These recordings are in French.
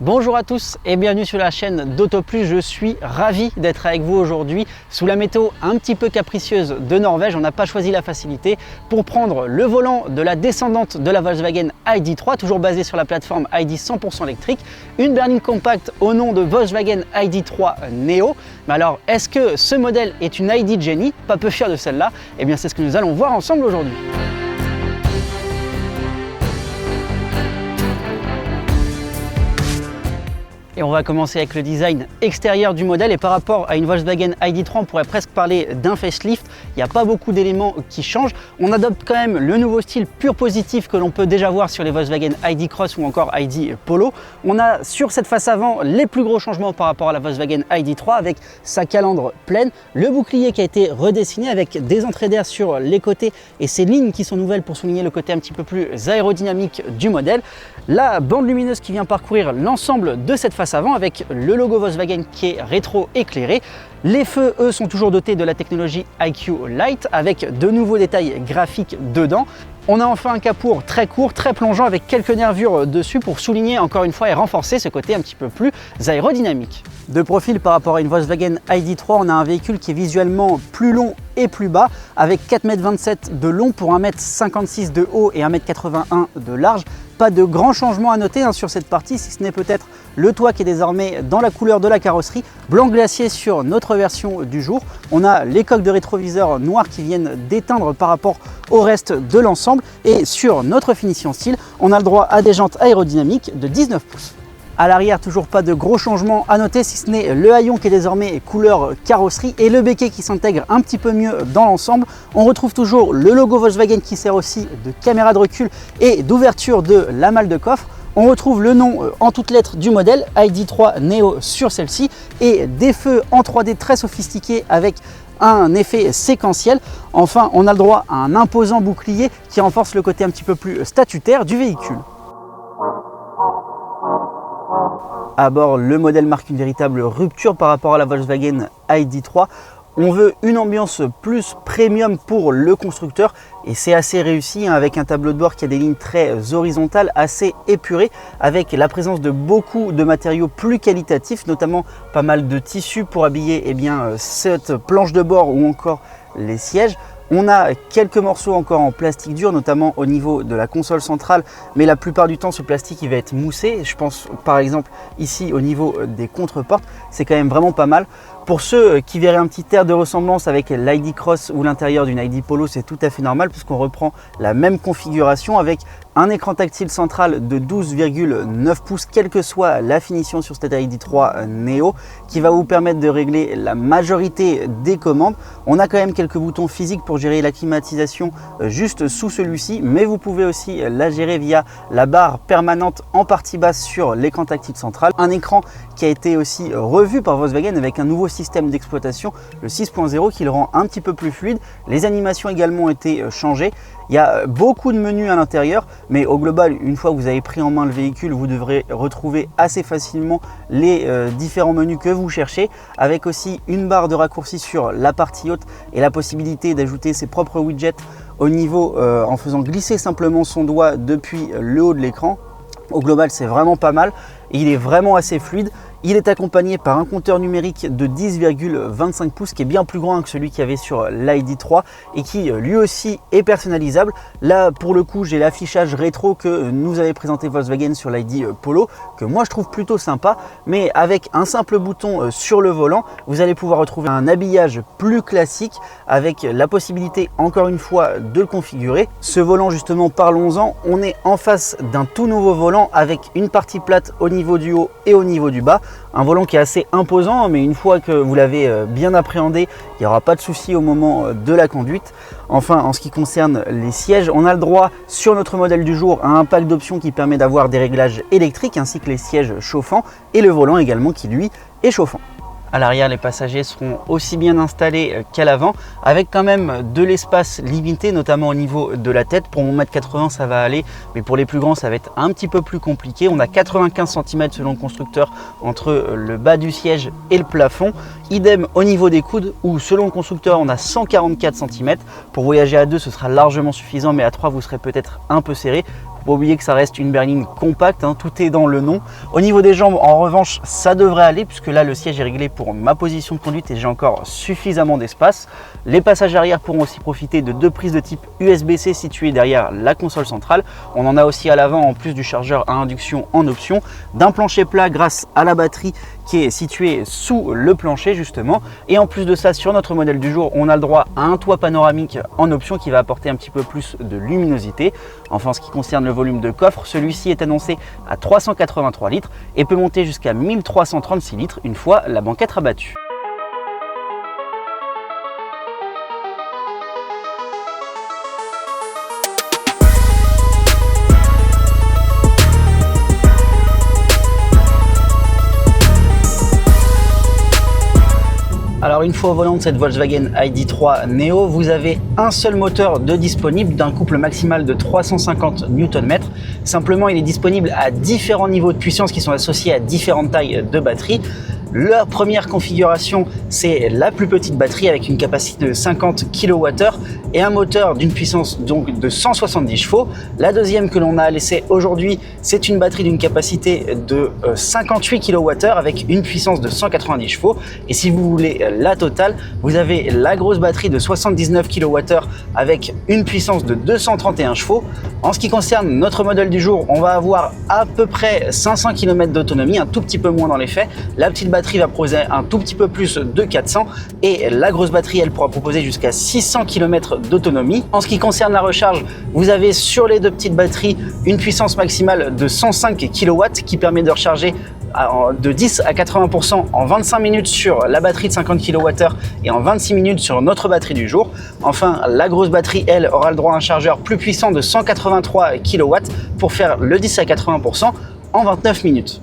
Bonjour à tous et bienvenue sur la chaîne d'Autoplus. Je suis ravi d'être avec vous aujourd'hui sous la météo un petit peu capricieuse de Norvège. On n'a pas choisi la facilité pour prendre le volant de la descendante de la Volkswagen ID.3, toujours basée sur la plateforme ID 100% électrique, une berline compacte au nom de Volkswagen ID.3 Neo. Mais alors, est-ce que ce modèle est une ID Genie? Pas peu fier de celle-là. Eh bien, c'est ce que nous allons voir ensemble aujourd'hui. Et on va commencer avec le design extérieur du modèle. Et par rapport à une Volkswagen ID.3, on pourrait presque parler d'un facelift. Il n'y a pas beaucoup d'éléments qui changent. On adopte quand même le nouveau style pur positif que l'on peut déjà voir sur les Volkswagen ID Cross ou encore ID Polo. On a sur cette face avant les plus gros changements par rapport à la Volkswagen ID.3 avec sa calandre pleine, le bouclier qui a été redessiné avec des entrées d'air sur les côtés et ces lignes qui sont nouvelles pour souligner le côté un petit peu plus aérodynamique du modèle. La bande lumineuse qui vient parcourir l'ensemble de cette face avant avec le logo Volkswagen qui est rétro éclairé. Les feux, eux, sont toujours dotés de la technologie IQ Light avec de nouveaux détails graphiques dedans. On a enfin un capot très court, très plongeant avec quelques nervures dessus pour souligner encore une fois et renforcer ce côté un petit peu plus aérodynamique. De profil par rapport à une Volkswagen ID.3, on a un véhicule qui est visuellement plus long et plus bas avec 4,27 m de long pour 1,56 m de haut et 1,81 m de large. Pas de grands changements à noter sur cette partie, si ce n'est peut-être le toit qui est désormais dans la couleur de la carrosserie, blanc glacier sur notre version du jour. On a les coques de rétroviseur noires qui viennent d'éteindre par rapport au reste de l'ensemble. Et sur notre finition style, on a le droit à des jantes aérodynamiques de 19 pouces. À l'arrière, toujours pas de gros changements à noter, si ce n'est le haillon qui est désormais couleur carrosserie et le béquet qui s'intègre un petit peu mieux dans l'ensemble. On retrouve toujours le logo Volkswagen qui sert aussi de caméra de recul et d'ouverture de la malle de coffre. On retrouve le nom en toutes lettres du modèle, ID.3 Neo sur celle-ci, et des feux en 3D très sophistiqués avec un effet séquentiel. Enfin, on a le droit à un imposant bouclier qui renforce le côté un petit peu plus statutaire du véhicule. À bord, le modèle marque une véritable rupture par rapport à la Volkswagen ID.3. On veut une ambiance plus premium pour le constructeur et c'est assez réussi avec un tableau de bord qui a des lignes très horizontales, assez épurées, avec la présence de beaucoup de matériaux plus qualitatifs, notamment pas mal de tissus pour habiller cette planche de bord ou encore les sièges. On a quelques morceaux encore en plastique dur, notamment au niveau de la console centrale, mais la plupart du temps ce plastique il va être moussé. Je pense par exemple ici au niveau des contreportes, c'est quand même vraiment pas mal. Pour ceux qui verraient un petit air de ressemblance avec l'ID Cross ou l'intérieur d'une ID Polo, c'est tout à fait normal puisqu'on reprend la même configuration avec un écran tactile central de 12,9 pouces, quelle que soit la finition sur cette ID.3 Neo, qui va vous permettre de régler la majorité des commandes. On a quand même quelques boutons physiques pour gérer la climatisation juste sous celui-ci, mais vous pouvez aussi la gérer via la barre permanente en partie basse sur l'écran tactile central. Un écran qui a été aussi revu par Volkswagen avec un nouveau système d'exploitation, le 6.0, qui le rend un petit peu plus fluide. Les animations également ont été changées. Il y a beaucoup de menus à l'intérieur, mais au global, une fois que vous avez pris en main le véhicule, vous devrez retrouver assez facilement les différents menus que vous cherchez, avec aussi une barre de raccourci sur la partie haute et la possibilité d'ajouter ses propres widgets au niveau en faisant glisser simplement son doigt depuis le haut de l'écran. Au global, c'est vraiment pas mal et il est vraiment assez fluide. Il est accompagné par un compteur numérique de 10,25 pouces qui est bien plus grand que celui qu'il y avait sur l'ID.3 et qui lui aussi est personnalisable. Là pour le coup j'ai l'affichage rétro que nous avait présenté Volkswagen sur l'ID Polo, que moi je trouve plutôt sympa, mais avec un simple bouton sur le volant vous allez pouvoir retrouver un habillage plus classique avec la possibilité encore une fois de le configurer. Ce volant justement, parlons-en, on est en face d'un tout nouveau volant avec une partie plate au niveau du haut et au niveau du bas. Un volant qui est assez imposant, mais une fois que vous l'avez bien appréhendé, il n'y aura pas de souci au moment de la conduite. Enfin, en ce qui concerne les sièges, on a le droit sur notre modèle du jour à un pack d'options qui permet d'avoir des réglages électriques ainsi que les sièges chauffants et le volant également qui lui est chauffant. À l'arrière, les passagers seront aussi bien installés qu'à l'avant, avec quand même de l'espace limité, notamment au niveau de la tête. Pour mon 1,80 m, ça va aller, mais pour les plus grands, ça va être un petit peu plus compliqué. On a 95 cm selon le constructeur entre le bas du siège et le plafond. Idem au niveau des coudes, où selon le constructeur, on a 144 cm. Pour voyager à deux, ce sera largement suffisant, mais à 3, vous serez peut-être un peu serré. pas oublier que ça reste une berline compacte, hein, tout est dans le nom. Au niveau des jambes, en revanche, ça devrait aller puisque là le siège est réglé pour ma position de conduite et j'ai encore suffisamment d'espace. Les passages arrière pourront aussi profiter de 2 prises de type USB-C situées derrière la console centrale. On en a aussi à l'avant en plus du chargeur à induction en option, d'un plancher plat grâce à la batterie qui est située sous le plancher justement. Et en plus de ça, sur notre modèle du jour, on a le droit à un toit panoramique en option qui va apporter un petit peu plus de luminosité. Enfin, en ce qui concerne le volume de coffre, celui-ci est annoncé à 383 litres et peut monter jusqu'à 1336 litres une fois la banquette rabattue. Alors une fois au volant de cette Volkswagen ID.3 Neo, vous avez un seul moteur de disponible d'un couple maximal de 350 Nm. Simplement, il est disponible à différents niveaux de puissance qui sont associés à différentes tailles de batterie. Leur première configuration, c'est la plus petite batterie avec une capacité de 50 kWh et un moteur d'une puissance donc de 170 chevaux. La deuxième que l'on a laissée aujourd'hui, c'est une batterie d'une capacité de 58 kWh avec une puissance de 190 chevaux. Et si vous voulez la totale, vous avez la grosse batterie de 79 kWh avec une puissance de 231 chevaux. En ce qui concerne notre modèle du jour, on va avoir à peu près 500 km d'autonomie, un tout petit peu moins dans les faits. La petite batterie va proposer un tout petit peu plus de 400 et la grosse batterie, elle pourra proposer jusqu'à 600 km d'autonomie. En ce qui concerne la recharge, vous avez sur les deux petites batteries une puissance maximale de 105 kW qui permet de recharger de 10 à 80% en 25 minutes sur la batterie de 50 kWh et en 26 minutes sur notre batterie du jour. Enfin, la grosse batterie, elle, aura le droit à un chargeur plus puissant de 183 kW pour faire le 10 à 80% en 29 minutes.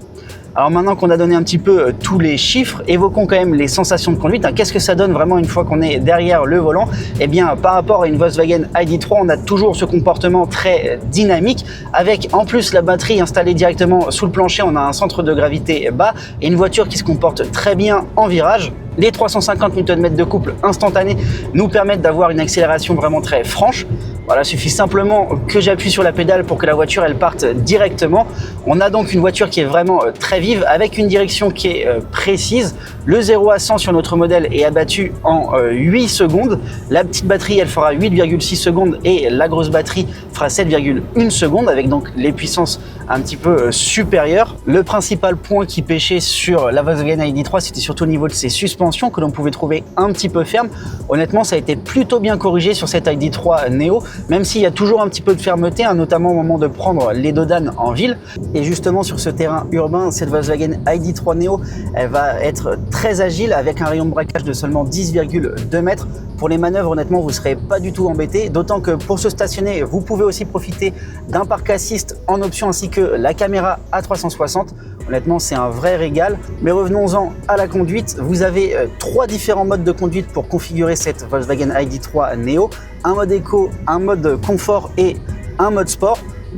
Alors maintenant qu'on a donné un petit peu tous les chiffres, évoquons quand même les sensations de conduite. Qu'est-ce que ça donne vraiment une fois qu'on est derrière le volant? Eh bien, par rapport à une Volkswagen ID.3, on a toujours ce comportement très dynamique avec en plus la batterie installée directement sous le plancher. On a un centre de gravité bas et une voiture qui se comporte très bien en virage. Les 350 Nm de couple instantané nous permettent d'avoir une accélération vraiment très franche. Voilà, il suffit simplement que j'appuie sur la pédale pour que la voiture elle parte directement. On a donc une voiture qui est vraiment très vive avec une direction qui est précise. Le 0 à 100 sur notre modèle est abattu en 8 secondes. La petite batterie elle fera 8,6 secondes et la grosse batterie fera 7,1 secondes avec donc les puissances un petit peu supérieures. Le principal point qui pêchait sur la Volkswagen ID.3, c'était surtout au niveau de ses suspensions que l'on pouvait trouver un petit peu fermes. Honnêtement, ça a été plutôt bien corrigé sur cette ID.3 Neo, même s'il y a toujours un petit peu de fermeté, notamment au moment de prendre les dodanes en ville. Et justement sur ce terrain urbain, cette Volkswagen ID.3 Neo, elle va être très agile avec un rayon de braquage de seulement 10,2 mètres. Pour les manœuvres, honnêtement, vous ne serez pas du tout embêté, d'autant que pour se stationner, vous pouvez aussi profiter d'un parc assist en option ainsi que la caméra à 360. Honnêtement, c'est un vrai régal. Mais revenons-en à la conduite. Vous avez 3 différents modes de conduite pour configurer cette Volkswagen ID.3 Neo. Un mode éco, un mode confort et un mode sport.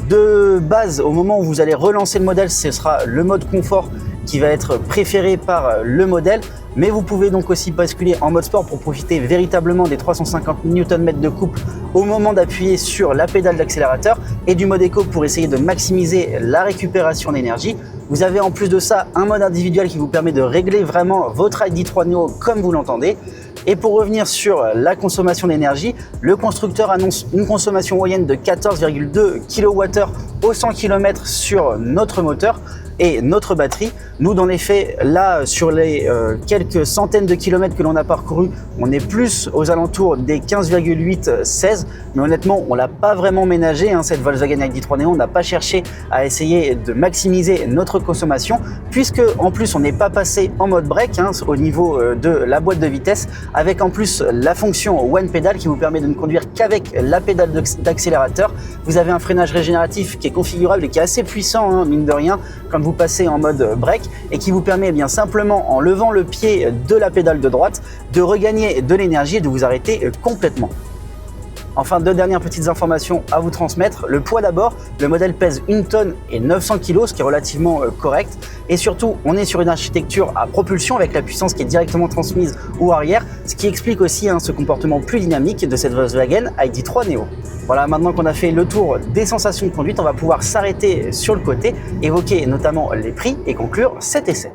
De base, au moment où vous allez relancer le modèle, ce sera le mode confort qui va être préféré par le modèle. Mais vous pouvez donc aussi basculer en mode sport pour profiter véritablement des 350 Nm de couple au moment d'appuyer sur la pédale d'accélérateur, et du mode éco pour essayer de maximiser la récupération d'énergie. Vous avez en plus de ça un mode individuel qui vous permet de régler vraiment votre ID.3 Neo comme vous l'entendez. Et pour revenir sur la consommation d'énergie, le constructeur annonce une consommation moyenne de 14,2 kWh au 100 km sur notre moteur et notre batterie. Nous, dans les faits, là, sur les quelques centaines de kilomètres que l'on a parcouru, on est plus aux alentours des 15,8-16. Mais honnêtement, on l'a pas vraiment ménagé, cette Volkswagen ID.3 Neo. On n'a pas cherché à essayer de maximiser notre consommation, puisque en plus, on n'est pas passé en mode break au niveau de la boîte de vitesse, avec en plus la fonction One Pedal qui vous permet de ne conduire qu'avec la pédale d'accélérateur. Vous avez un freinage régénératif qui est configurable et qui est assez puissant, mine de rien, quand vous passez en mode break, et qui vous permet bien simplement, en levant le pied de la pédale de droite, de regagner de l'énergie et de vous arrêter complètement. Enfin, deux dernières petites informations à vous transmettre. Le poids d'abord, le modèle pèse 1 tonne et 900 kg, ce qui est relativement correct. Et surtout, on est sur une architecture à propulsion avec la puissance qui est directement transmise au arrière, ce qui explique aussi ce comportement plus dynamique de cette Volkswagen ID.3 Neo. Voilà, maintenant qu'on a fait le tour des sensations de conduite, on va pouvoir s'arrêter sur le côté, évoquer notamment les prix et conclure cet essai.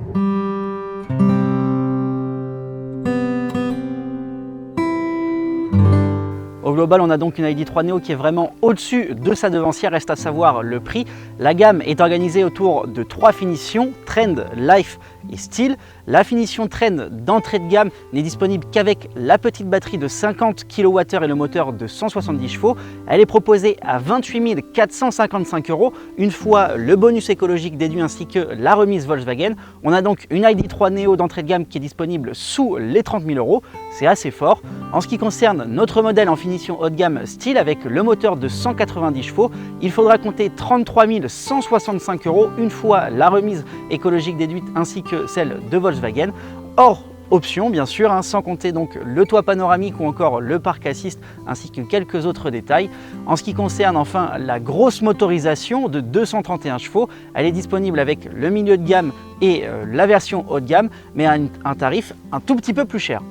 Au global, on a donc une ID.3 Neo qui est vraiment au-dessus de sa devancière, reste à savoir le prix. La gamme est organisée autour de 3 finitions, Trend, Life et Style. La finition Trend d'entrée de gamme n'est disponible qu'avec la petite batterie de 50 kWh et le moteur de 170 chevaux. Elle est proposée à 28 455 €, une fois le bonus écologique déduit ainsi que la remise Volkswagen. On a donc une ID.3 Neo d'entrée de gamme qui est disponible sous les 30 000 €, c'est assez fort. En ce qui concerne notre modèle en finition haut de gamme Style avec le moteur de 190 chevaux, il faudra compter 33 165 € une fois la remise écologique déduite ainsi que celle de Volkswagen, hors option bien sûr, sans compter donc le toit panoramique ou encore le parc assist ainsi que quelques autres détails. En ce qui concerne enfin la grosse motorisation de 231 chevaux, elle est disponible avec le milieu de gamme et la version haut de gamme, mais à un tarif un tout petit peu plus cher.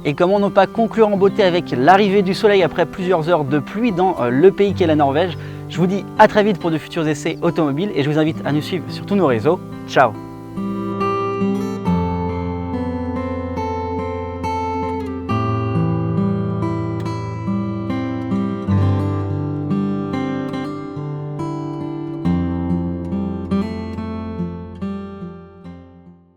Et comment ne pas conclure en beauté avec l'arrivée du soleil après plusieurs heures de pluie dans le pays qu'est la Norvège. Je vous dis à très vite pour de futurs essais automobiles et je vous invite à nous suivre sur tous nos réseaux. Ciao!